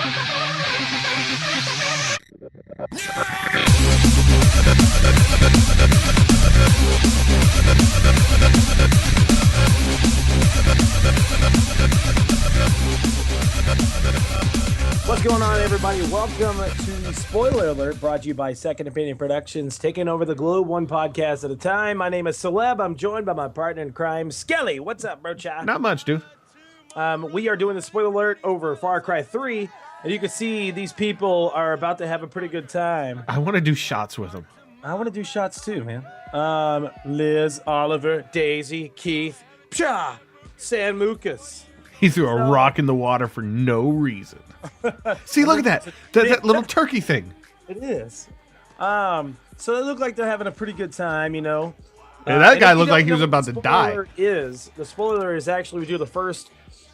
What's going on, everybody? Welcome to Spoiler Alert, brought to you by Second Opinion Productions, taking over the globe one podcast at a time. My name is Celeb. I'm joined by my partner in crime, Skelly. What's up, bro? Not much, dude. We are doing the spoiler alert over FarCry 3, and you can see these people are about to have a pretty good time. I want to do shots with them. I want to do shots too, man. Liz, Oliver, Daisy, Keith, Psha, San Lucas. He threw a rock in the water for no reason. See, look at that. That little turkey thing. It is. So they look like they're having a pretty good time, you know. And that guy looked like he was about to die. The spoiler is actually we do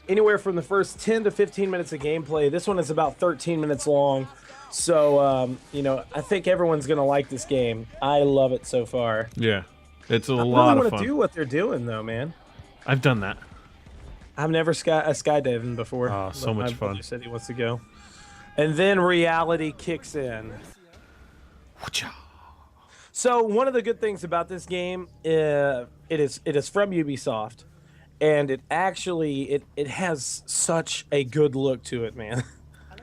anywhere from the first 10 to 15 minutes of gameplay. This one is about 13 minutes long. So, you know, I think everyone's going to like this game. I love it so far. Yeah. It's a lot of fun. I really want to do what they're doing, though, man. I've done that. I've never skydiving before. Oh, so much fun. He said he wants to go. And then reality kicks in. So one of the good things about this game, it is from Ubisoft, and it has such a good look to it, man.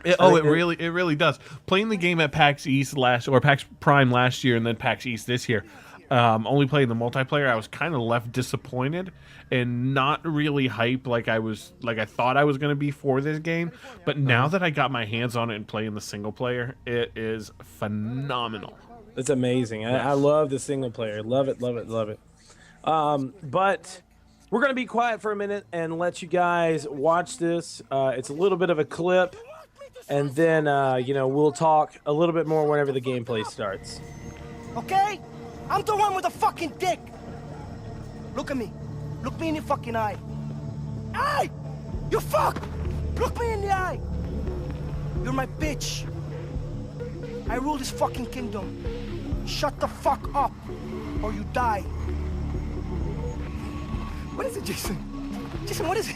It really does. Playing the game at PAX East PAX Prime last year, and then PAX East this year. Only playing the multiplayer, I was kind of left disappointed and not really hyped like I thought I was going to be for this game. But now that I got my hands on it and playing the single player, it is phenomenal. It's amazing. I love the single player. Love it, love it, love it. But we're going to be quiet for a minute and let you guys watch this. It's a little bit of a clip, and then you know, we'll talk a little bit more whenever the gameplay starts. Okay? I'm the one with the fucking dick. Look at me. Look me in the fucking eye. Hey! You fuck! Look me in the eye. You're my bitch. I rule this fucking kingdom. Shut the fuck up, or you die. What is it, Jason? Jason, what is it?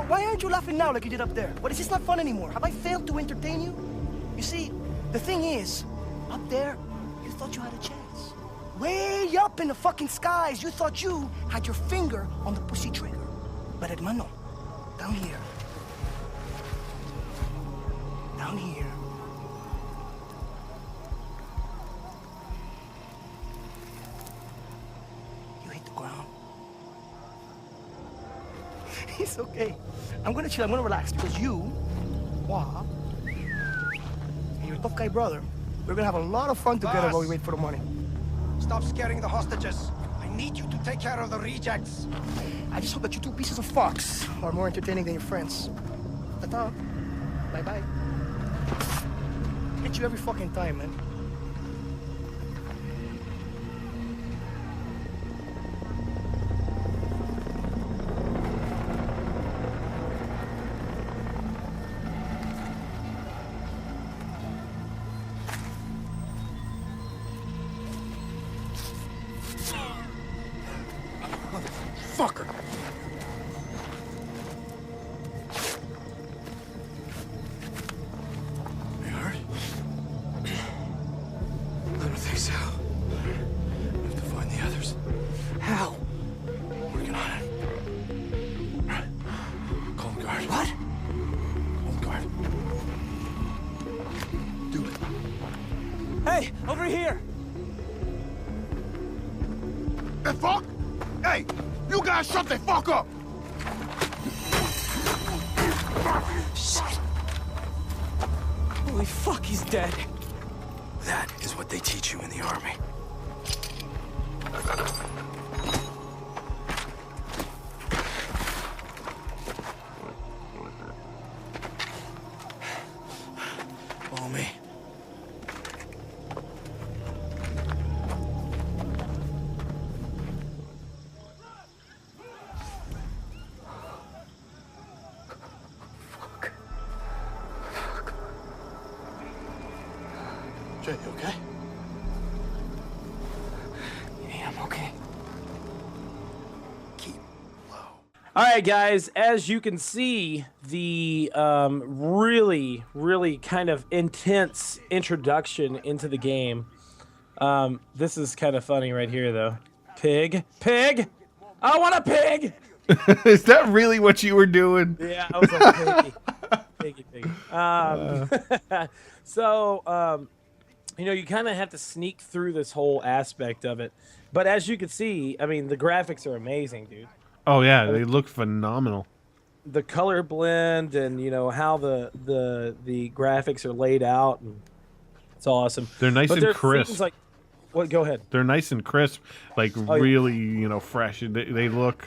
Why aren't you laughing now like you did up there? What, is this not fun anymore? Have I failed to entertain you? You see, the thing is, up there, you thought you had a chance. Way up in the fucking skies, you thought you had your finger on the pussy trigger. But hermano, down here. Down here. You hit the ground. It's okay. I'm gonna chill, I'm gonna relax, because you, Wah, and your tough guy brother, we're gonna have a lot of fun together while we wait for the money. Stop scaring the hostages. I need you to take care of the rejects. I just hope that you two pieces of fucks are more entertaining than your friends. Ta-ta. Bye-bye. Hit you every fucking time, man. Fucker. You hurt? I don't think so. We have to find the others. How? Working on it. Right. Call the guard. What? Hold guard. Do it. Hey, over here! The fuck? Hey, you guys shut the fuck up! Shit. Holy fuck, he's dead. That is what they teach you in the army. Follow me. Jay, you okay? Yeah, I'm okay. Keep low. All right, guys, as you can see, the really, really kind of intense introduction into the game. This is kind of funny right here, though. Pig. Pig! I want a pig! Is that really what you were doing? Yeah, I was like, piggy. Piggy, piggy. So, you kind of have to sneak through this whole aspect of it. But as you can see, I mean, the graphics are amazing, dude. Oh yeah, they look phenomenal. The color blend and how the graphics are laid out, and it's awesome. They're nice but and crisp. Things like, what? Go ahead. They're nice and crisp, like Oh, yeah. really, fresh. They look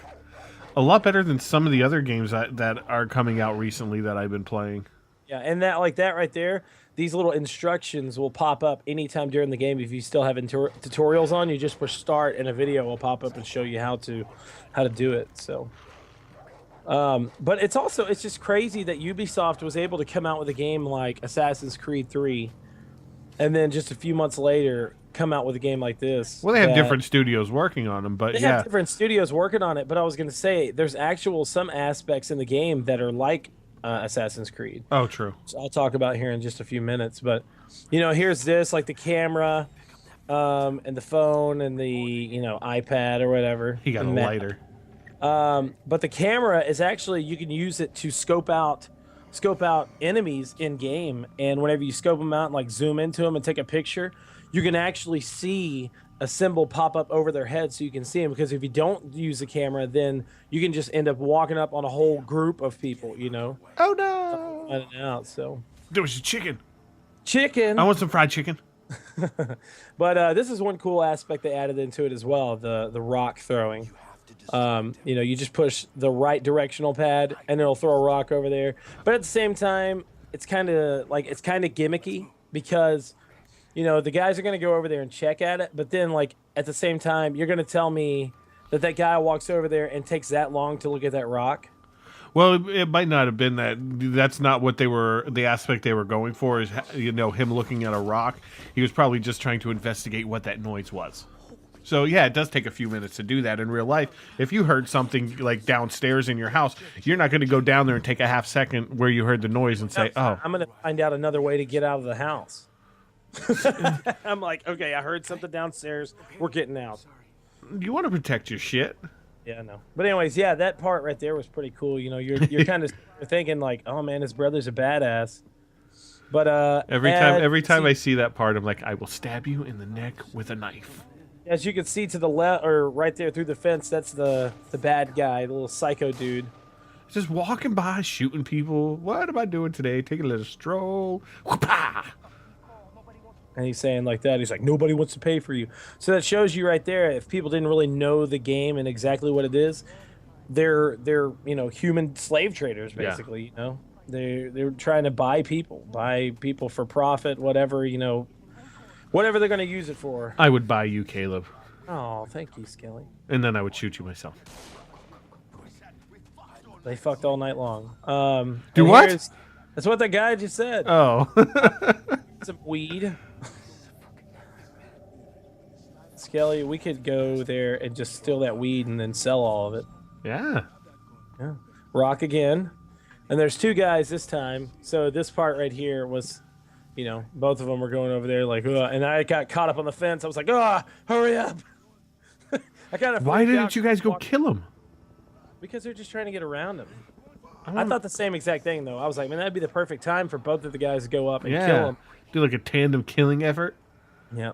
a lot better than some of the other games that are coming out recently that I've been playing. Yeah, and that right there, these little instructions will pop up anytime during the game. If you still have tutorials on, you just push start, and a video will pop up and show you how to do it. So, but it's just crazy that Ubisoft was able to come out with a game like Assassin's Creed 3, and then just a few months later come out with a game like this. Well, they have different studios working on them, but they have different studios working on it. But I was going to say, there's some aspects in the game that are like Assassin's Creed. Oh, true. So I'll talk about here in just a few minutes. But here's this, like the camera, and the phone, and the iPad or whatever. He got a lighter. But the camera is actually, you can use it to scope out enemies in game, and whenever you scope them out and like zoom into them and take a picture, you can actually see a symbol pop up over their head so you can see them. Because if you don't use the camera, then you can just end up walking up on a whole group of people. Oh no! Finding out. So There was a chicken. Chicken. I want some fried chicken. But this is one cool aspect they added into it as well, the rock throwing. You just push the right directional pad and it'll throw a rock over there. But at the same time, it's kind of gimmicky because the guys are going to go over there and check at it, but then at the same time, you're going to tell me that guy walks over there and takes that long to look at that rock? Well, it might not have been that. That's not what the aspect they were going for, is him looking at a rock. He was probably just trying to investigate what that noise was. So yeah, it does take a few minutes to do that in real life. If you heard something like downstairs in your house, you're not going to go down there and take a half second where you heard the noise and say, "Oh, I'm going to find out another way to get out of the house." I'm like, okay, I heard something downstairs. We're getting out. You want to protect your shit." Yeah, no. But anyways, yeah, that part right there was pretty cool. You're kind of thinking like, oh man, his brother's a badass. But every time I see that part, I'm like, I will stab you in the neck with a knife. As you can see to the left, or right there through the fence, that's the bad guy, the little psycho dude. Just walking by, shooting people. What am I doing today? Taking a little stroll. Whoop-ah! And he's saying like that. He's like, nobody wants to pay for you. So that shows you right there, if people didn't really know the game and exactly what it is, they're human slave traders, basically. Yeah. They're trying to buy people for profit, whatever they're going to use it for. I would buy you, Caleb. Oh, thank you, Skelly. And then I would shoot you myself. They fucked all night long. Do what? That's what that guy just said. Oh. Some weed. Skelly, we could go there and just steal that weed and then sell all of it. Yeah. Yeah. Rock again. And there's two guys this time. So this part right here was, both of them were going over there like, ugh, and I got caught up on the fence. I was like, hurry up. Why didn't you guys go kill him? Because they're just trying to get around him. I thought the same exact thing, though. I was like, man, that'd be the perfect time for both of the guys to go up and kill him. Do like a tandem killing effort. Yeah.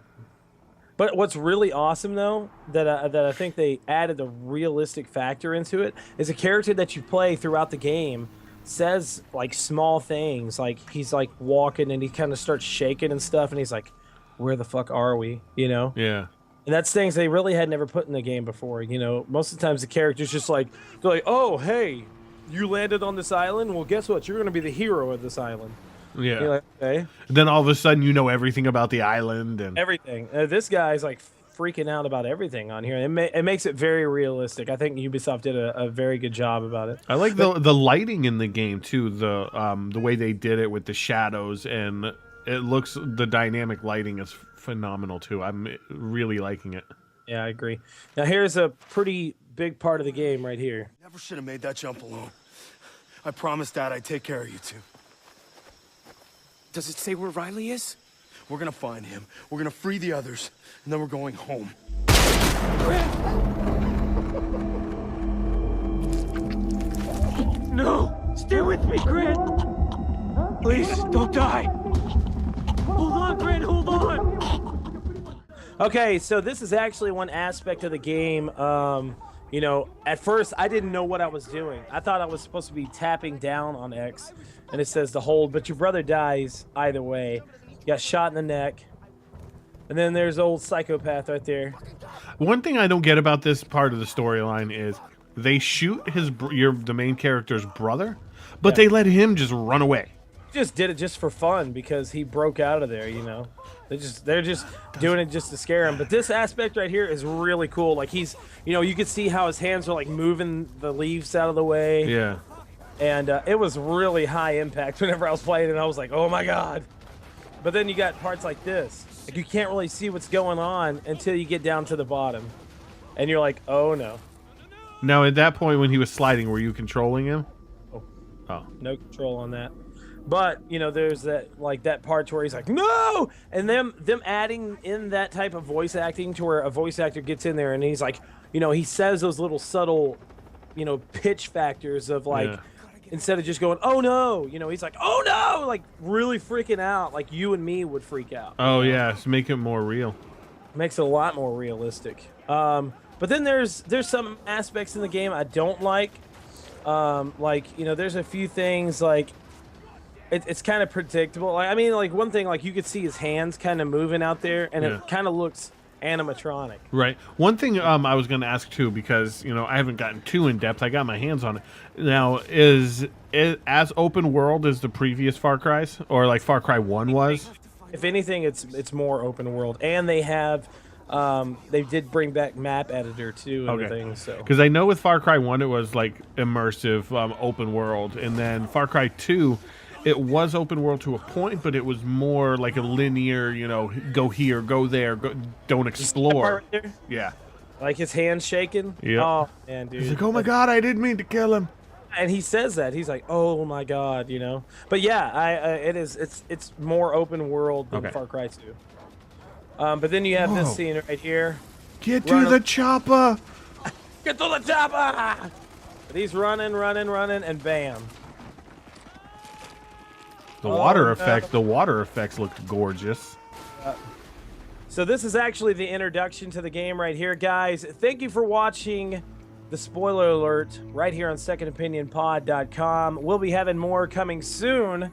But what's really awesome, though, that I think they added a realistic factor into it, is a character that you play throughout the game says like small things, like he's like walking and he kind of starts shaking and stuff, and he's like, "Where the fuck are we?" Yeah. And that's things they really had never put in the game before. Most of the times the characters just they're like, "Oh, hey, you landed on this island. Well, guess what? You're going to be the hero of this island." Yeah. You're like, okay. Then all of a sudden you know everything about the island and everything. This guy's like freaking out about everything on here. It makes it very realistic. I think Ubisoft did a very good job about it. I like the lighting in the game too. The way they did it with the shadows, and the dynamic lighting is phenomenal too. I'm really liking it. Yeah, I agree. Now here's a pretty big part of the game right here. Never should have made that jump alone. I promised Dad I'd take care of you two. Does it say where Riley is? We're gonna find him. We're gonna free the others, and then we're going home. No! Stay with me, Grant! Please, don't die! Hold on, Grant, hold on! Okay, so this is actually one aspect of the game. You know, at first I didn't know what I was doing. I thought I was supposed to be tapping down on X, and it says to hold, but your brother dies either way. You got shot in the neck. And then there's old psychopath right there. One thing I don't get about this part of the storyline is they shoot the main character's brother, but they let him just run away. Just did it just for fun because he broke out of there, you know. They're just doing it just to scare him. But this aspect right here is really cool. Like he's, you know, you can see how his hands are like moving the leaves out of the way. Yeah. And it was really high impact whenever I was playing it. I was like, oh my God. But then you got parts like this. Like you can't really see what's going on until you get down to the bottom. And you're like, oh no. Now at that point when he was sliding, were you controlling him? Oh. No control on that. But, you know, there's that, like, that part where he's like, no! And them adding in that type of voice acting to where a voice actor gets in there and he's like, you know, he says those little subtle, you know, pitch factors of, like, instead of just going, oh, no, you know, he's like, oh, no! Like, really freaking out, like you and me would freak out. Oh, yeah, to make it more real. Makes it a lot more realistic. But then there's some aspects in the game I don't like. Like, you know, there's a few things, like, it's kind of predictable. I mean, like, one thing, like, you could see his hands kind of moving out there, and it kind of looks animatronic. Right. One thing I was going to ask, too, because, you know, I haven't gotten too in-depth. I got my hands on it. Now, is it as open world as the previous Far Cry's? Or, like, Far Cry 1 was? If anything, it's more open world. And they have... they did bring back map editor, too, and things, so... Because I know with Far Cry 1, it was, like, immersive, open world. And then Far Cry 2... It was open world to a point, but it was more like a linear, you know, go here, go there, don't explore. Right there? Yeah. Like his hands shaking? Yeah. Oh, man, dude. He's like, oh my God, I didn't mean to kill him. And he says that. He's like, oh my God, you know? But yeah, it's more open world than Far Cry 2. But then you have this scene right here. Get to the chopper! Get to the chopper! But he's running, and bam. The water effects looked gorgeous. So this is actually the introduction to the game right here, guys. Thank you for watching the spoiler alert right here on secondopinionpod.com. We'll be having more coming soon.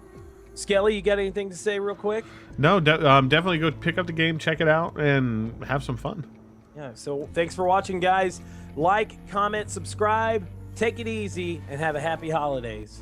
Skelly, you got anything to say real quick? No, definitely go pick up the game, check it out, and have some fun. Yeah, so thanks for watching, guys. Like, comment, subscribe, take it easy, and have a happy holidays.